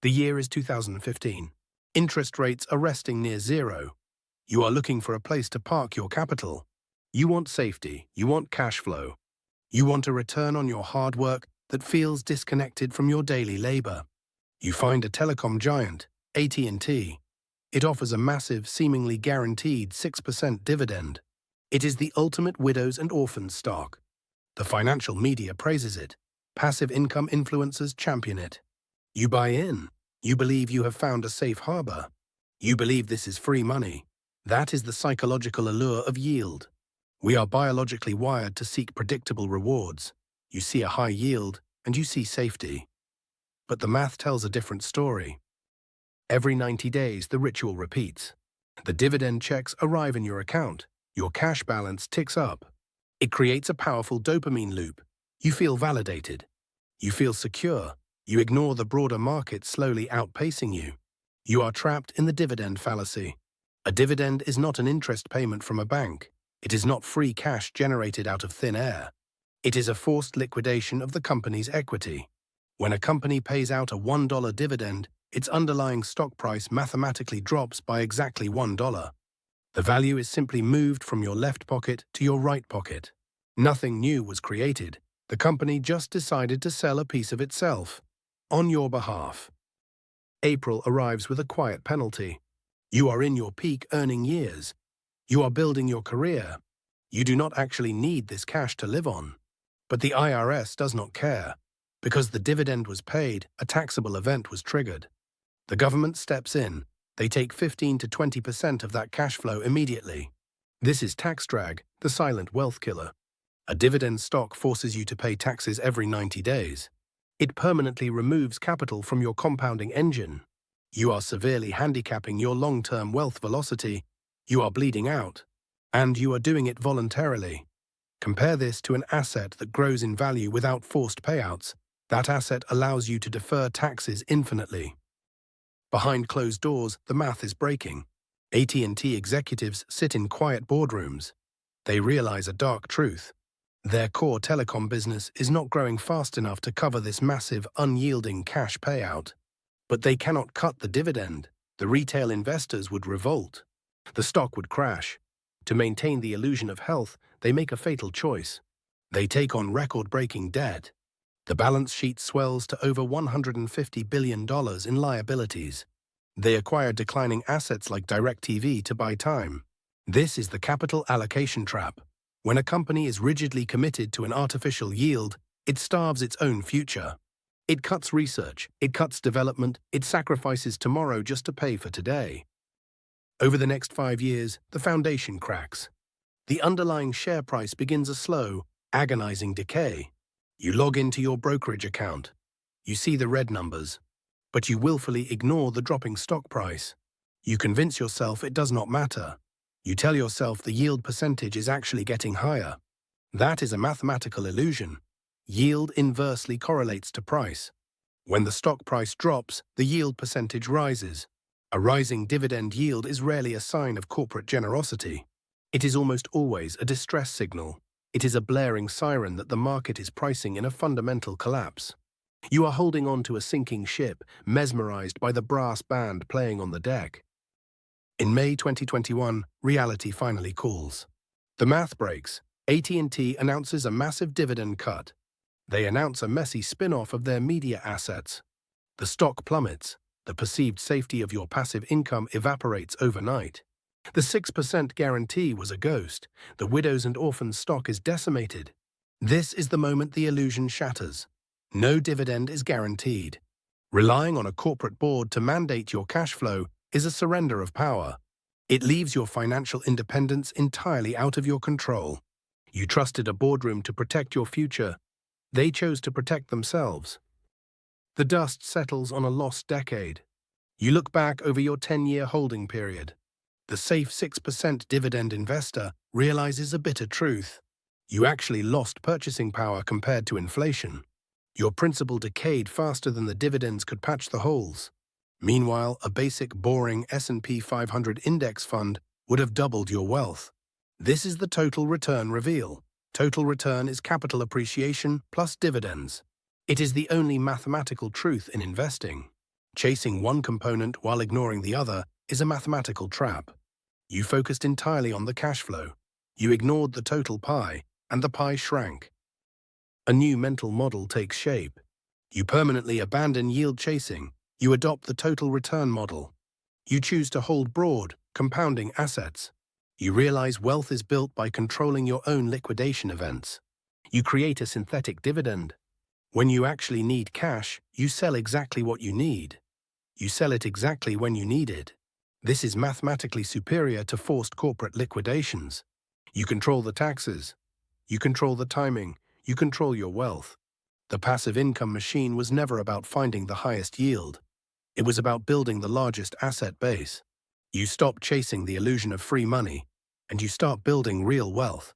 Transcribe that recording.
The year is 2015. Interest rates are resting near zero. You are looking for a place to park your capital. You want safety, you want cash flow. You want a return on your hard work that feels disconnected from your daily labor. You find a telecom giant, AT&T. It offers a massive, seemingly guaranteed 6% dividend. It is the ultimate widows and orphans stock. The financial media praises it. Passive income influencers champion it. You buy in. You believe you have found a safe harbor. You believe this is free money. That is the psychological allure of yield. We are biologically wired to seek predictable rewards. You see a high yield, and you see safety. But the math tells a different story. Every 90 days, the ritual repeats. The dividend checks arrive in your account. Your cash balance ticks up. It creates a powerful dopamine loop. You feel validated. You feel secure. You ignore the broader market slowly outpacing you. You are trapped in the dividend fallacy. A dividend is not an interest payment from a bank. It is not free cash generated out of thin air. It is a forced liquidation of the company's equity. When a company pays out a $1 dividend, its underlying stock price mathematically drops by exactly $1. The value is simply moved from your left pocket to your right pocket. Nothing new was created. The company just decided to sell a piece of itself. On your behalf. April arrives with a quiet penalty. You are in your peak earning years. You are building your career. You do not actually need this cash to live on. But the IRS does not care. Because the dividend was paid, a taxable event was triggered. The government steps in. They take 15 to 20% of that cash flow immediately. This is tax drag, the silent wealth killer. A dividend stock forces you to pay taxes every 90 days. It permanently removes capital from your compounding engine. You are severely handicapping your long-term wealth velocity. You are bleeding out. And you are doing it voluntarily. Compare this to an asset that grows in value without forced payouts. That asset allows you to defer taxes infinitely. Behind closed doors, the math is breaking. AT&T executives sit in quiet boardrooms. They realize a dark truth. Their core telecom business is not growing fast enough to cover this massive, unyielding cash payout. But they cannot cut the dividend. The retail investors would revolt. The stock would crash. To maintain the illusion of health, they make a fatal choice. They take on record-breaking debt. The balance sheet swells to over $150 billion in liabilities. They acquire declining assets like DirecTV to buy time. This is the capital allocation trap. When a company is rigidly committed to an artificial yield, it starves its own future. It cuts research, it cuts development, it sacrifices tomorrow just to pay for today. Over the next 5 years, the foundation cracks. The underlying share price begins a slow, agonizing decay. You log into your brokerage account. You see the red numbers, but you willfully ignore the dropping stock price. You convince yourself it does not matter. You tell yourself the yield percentage is actually getting higher. That is a mathematical illusion. Yield inversely correlates to price. When the stock price drops, the yield percentage rises. A rising dividend yield is rarely a sign of corporate generosity. It is almost always a distress signal. It is a blaring siren that the market is pricing in a fundamental collapse. You are holding on to a sinking ship, mesmerized by the brass band playing on the deck. In May 2021, reality finally calls. The math breaks. AT&T announces a massive dividend cut. They announce a messy spin-off of their media assets. The stock plummets. The perceived safety of your passive income evaporates overnight. The 6% guarantee was a ghost. The widows and orphans stock is decimated. This is the moment the illusion shatters. No dividend is guaranteed. Relying on a corporate board to mandate your cash flow is a surrender of power. It leaves your financial independence entirely out of your control. You trusted a boardroom to protect your future. They chose to protect themselves. The dust settles on a lost decade. You look back over your 10-year holding period. The safe 6% dividend investor realizes a bitter truth. You actually lost purchasing power compared to inflation. Your principal decayed faster than the dividends could patch the holes. Meanwhile, a basic, boring S&P 500 index fund would have doubled your wealth. This is the total return reveal. Total return is capital appreciation plus dividends. It is the only mathematical truth in investing. Chasing one component while ignoring the other is a mathematical trap. You focused entirely on the cash flow. You ignored the total pie, and the pie shrank. A new mental model takes shape. You permanently abandon yield chasing. You adopt the total return model. You choose to hold broad, compounding assets. You realize wealth is built by controlling your own liquidation events. You create a synthetic dividend. When you actually need cash, you sell exactly what you need. You sell it exactly when you need it. This is mathematically superior to forced corporate liquidations. You control the taxes. You control the timing. You control your wealth. The passive income machine was never about finding the highest yield. It was about building the largest asset base. You stop chasing the illusion of free money, and you start building real wealth.